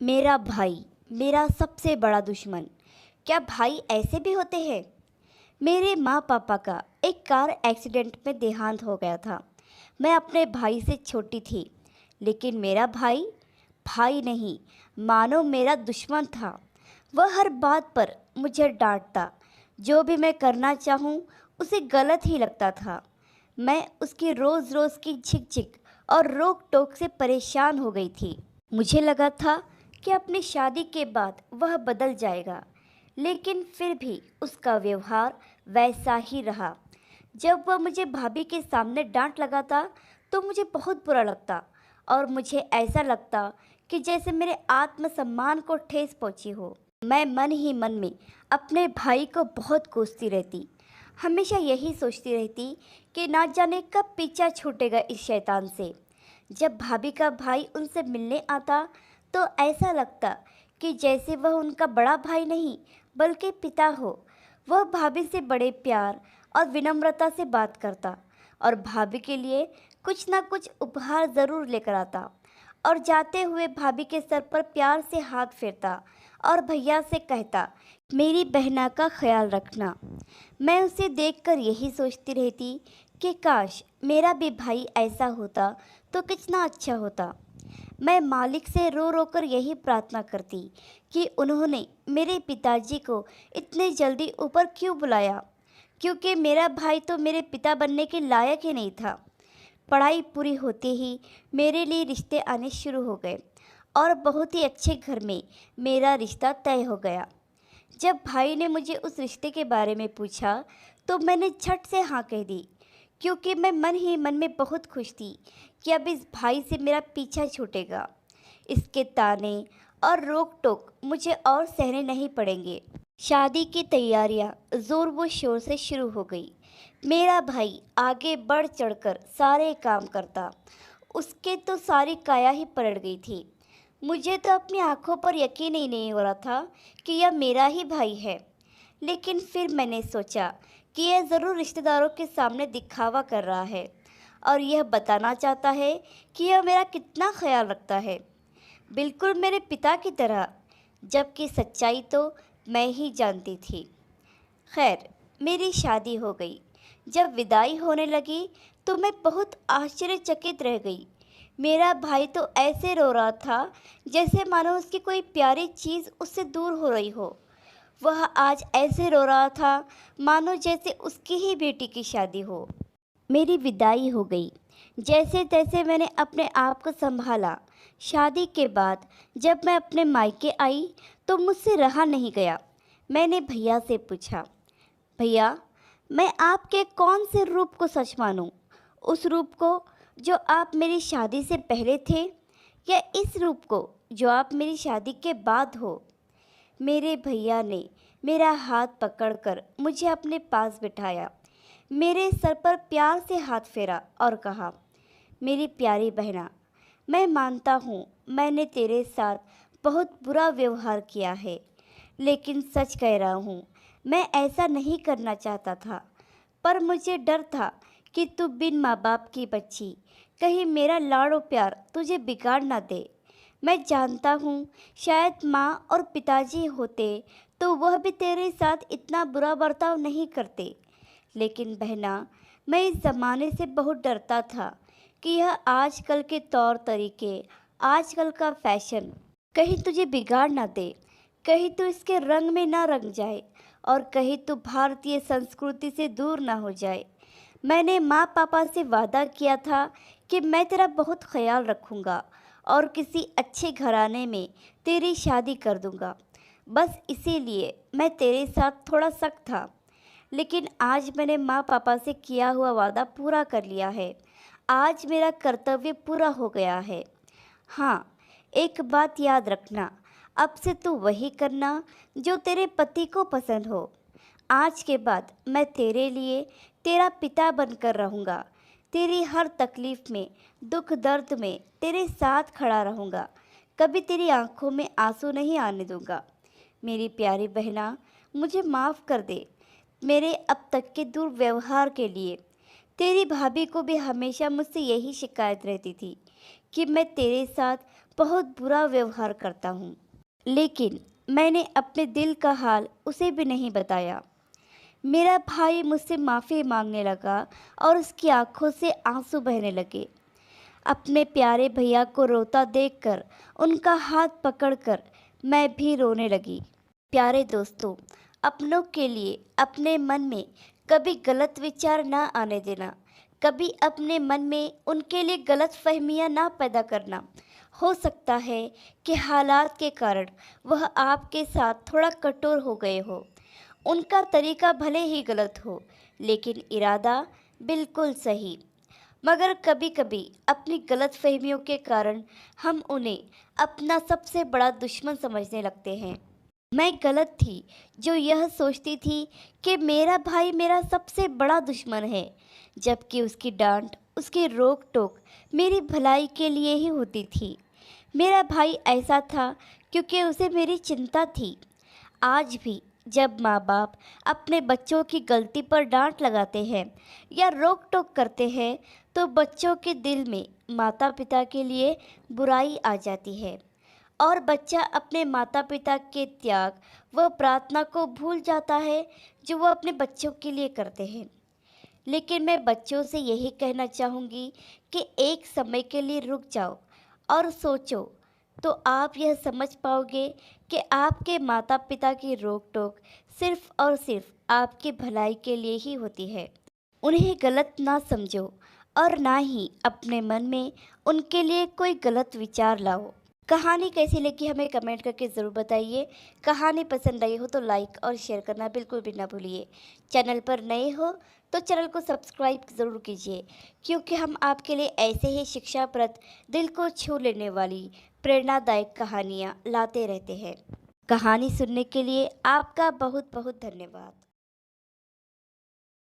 मेरा भाई, मेरा सबसे बड़ा दुश्मन। क्या भाई ऐसे भी होते हैं? मेरे माँ पापा का एक कार एक्सीडेंट में देहांत हो गया था। मैं अपने भाई से छोटी थी, लेकिन मेरा भाई भाई नहीं, मानो मेरा दुश्मन था। वह हर बात पर मुझे डांटता। जो भी मैं करना चाहूँ उसे गलत ही लगता था। मैं उसकी रोज़ रोज़ की झिक झिक और रोक टोक से परेशान हो गई थी। मुझे लगा था कि अपनी शादी के बाद वह बदल जाएगा, लेकिन फिर भी उसका व्यवहार वैसा ही रहा। जब वह मुझे भाभी के सामने डांट लगाता तो मुझे बहुत बुरा लगता और मुझे ऐसा लगता कि जैसे मेरे आत्मसम्मान को ठेस पहुंची हो। मैं मन ही मन में अपने भाई को बहुत कोसती रहती। हमेशा यही सोचती रहती कि ना जाने कब पीछा छूटेगा इस शैतान से। जब भाभी का भाई उनसे मिलने आता तो ऐसा लगता कि जैसे वह उनका बड़ा भाई नहीं बल्कि पिता हो। वह भाभी से बड़े प्यार और विनम्रता से बात करता और भाभी के लिए कुछ ना कुछ उपहार ज़रूर लेकर आता और जाते हुए भाभी के सर पर प्यार से हाथ फेरता और भैया से कहता, मेरी बहना का ख्याल रखना। मैं उसे देखकर यही सोचती रहती कि काश मेरा भी भाई ऐसा होता तो कितना अच्छा होता। मैं मालिक से रो रो कर यही प्रार्थना करती कि उन्होंने मेरे पिताजी को इतने जल्दी ऊपर क्यों बुलाया, क्योंकि मेरा भाई तो मेरे पिता बनने के लायक ही नहीं था। पढ़ाई पूरी होते ही मेरे लिए रिश्ते आने शुरू हो गए और बहुत ही अच्छे घर में मेरा रिश्ता तय हो गया। जब भाई ने मुझे उस रिश्ते के बारे में पूछा तो मैंने झट से हाँ कह दी, क्योंकि मैं मन ही मन में बहुत खुश थी कि अब इस भाई से मेरा पीछा छूटेगा। इसके ताने और रोक टोक मुझे और सहने नहीं पड़ेंगे। शादी की तैयारियां जोर व शोर से शुरू हो गई। मेरा भाई आगे बढ़ चढ़कर सारे काम करता। उसके तो सारी काया ही पलट गई थी। मुझे तो अपनी आंखों पर यकीन ही नहीं हो रहा था कि यह मेरा ही भाई है। लेकिन फिर मैंने सोचा कि यह ज़रूर रिश्तेदारों के सामने दिखावा कर रहा है और यह बताना चाहता है कि यह मेरा कितना ख्याल रखता है, बिल्कुल मेरे पिता की तरह। जबकि सच्चाई तो मैं ही जानती थी। खैर, मेरी शादी हो गई। जब विदाई होने लगी तो मैं बहुत आश्चर्यचकित रह गई। मेरा भाई तो ऐसे रो रहा था जैसे मानो उसकी कोई प्यारी चीज़ उससे दूर हो रही हो। वह आज ऐसे रो रहा था मानो जैसे उसकी ही बेटी की शादी हो। मेरी विदाई हो गई। जैसे तैसे मैंने अपने आप को संभाला। शादी के बाद जब मैं अपने मायके आई तो मुझसे रहा नहीं गया। मैंने भैया से पूछा, भैया, मैं आपके कौन से रूप को सच मानूं? उस रूप को जो आप मेरी शादी से पहले थे, या इस रूप को जो आप मेरी शादी के बाद हो? मेरे भैया ने मेरा हाथ पकड़कर मुझे अपने पास बिठाया, मेरे सर पर प्यार से हाथ फेरा और कहा, मेरी प्यारी बहना, मैं मानता हूँ मैंने तेरे साथ बहुत बुरा व्यवहार किया है, लेकिन सच कह रहा हूँ, मैं ऐसा नहीं करना चाहता था। पर मुझे डर था कि तू बिन माँ बाप की बच्ची कहीं मेरा लाड़ो प्यार तुझे बिगाड़ ना दे। मैं जानता हूँ शायद माँ और पिताजी होते तो वह भी तेरे साथ इतना बुरा बर्ताव नहीं करते, लेकिन बहना, मैं इस ज़माने से बहुत डरता था कि यह आजकल के तौर तरीके, आजकल का फैशन कहीं तुझे बिगाड़ ना दे, कहीं तू इसके रंग में ना रंग जाए और कहीं तू भारतीय संस्कृति से दूर ना हो जाए। मैंने माँ पापा से वादा किया था कि मैं तेरा बहुत ख्याल रखूँगा और किसी अच्छे घराने में तेरी शादी कर दूँगा। बस इसीलिए मैं तेरे साथ थोड़ा सख्त था, लेकिन आज मैंने माँ पापा से किया हुआ वादा पूरा कर लिया है। आज मेरा कर्तव्य पूरा हो गया है। हाँ, एक बात याद रखना, अब से तू वही करना जो तेरे पति को पसंद हो। आज के बाद मैं तेरे लिए तेरा पिता बनकर रहूँगा। तेरी हर तकलीफ़ में, दुख दर्द में तेरे साथ खड़ा रहूँगा। कभी तेरी आंखों में आंसू नहीं आने दूँगा। मेरी प्यारी बहना, मुझे माफ़ कर दे मेरे अब तक के दुर्व्यवहार के लिए। तेरी भाभी को भी हमेशा मुझसे यही शिकायत रहती थी कि मैं तेरे साथ बहुत बुरा व्यवहार करता हूँ। लेकिन मैंने अपने दिल का हाल उसे भी नहीं बताया। मेरा भाई मुझसे माफ़ी मांगने लगा और उसकी आंखों से आंसू बहने लगे। अपने प्यारे भैया को रोता देखकर उनका हाथ पकड़कर मैं भी रोने लगी। प्यारे दोस्तों, अपनों के लिए अपने मन में कभी गलत विचार ना आने देना, कभी अपने मन में उनके लिए गलत फहमियाँ ना पैदा करना। हो सकता है कि हालात के कारण वह आपके साथ थोड़ा कठोर हो गए हो। उनका तरीका भले ही गलत हो, लेकिन इरादा बिल्कुल सही। मगर कभी-कभी अपनी गलतफहमियों के कारण हम उन्हें अपना सबसे बड़ा दुश्मन समझने लगते हैं। मैं गलत थी जो यह सोचती थी कि मेरा भाई मेरा सबसे बड़ा दुश्मन है, जबकि उसकी डांट, उसकी रोक-टोक मेरी भलाई के लिए ही होती थी। मेरा भाई ऐसा था क्योंकि उसे मेरी चिंता थी। आज भी जब माँ-बाप अपने बच्चों की गलती पर डांट लगाते हैं या रोक-टोक करते हैं, तो बच्चों के दिल में माता-पिता के लिए बुराई आ जाती है और बच्चा अपने माता-पिता के त्याग व प्रार्थना को भूल जाता है जो वो अपने बच्चों के लिए करते हैं। लेकिन मैं बच्चों से यही कहना चाहूँगी कि एक समय के लिए रुक जाओ और सोचो, तो आप यह समझ पाओगे कि आपके माता-पिता की रोक-टोक सिर्फ़ और सिर्फ़ आपकी भलाई के लिए ही होती है। उन्हें गलत ना समझो और ना ही अपने मन में उनके लिए कोई गलत विचार लाओ। कहानी कैसी लगी हमें कमेंट करके ज़रूर बताइए। कहानी पसंद आई हो तो लाइक और शेयर करना बिल्कुल भी ना भूलिए। चैनल पर नए हो तो चैनल को सब्सक्राइब ज़रूर कीजिए, क्योंकि हम आपके लिए ऐसे ही शिक्षाप्रद, दिल को छू लेने वाली प्रेरणादायक कहानियाँ लाते रहते हैं। कहानी सुनने के लिए आपका बहुत बहुत धन्यवाद।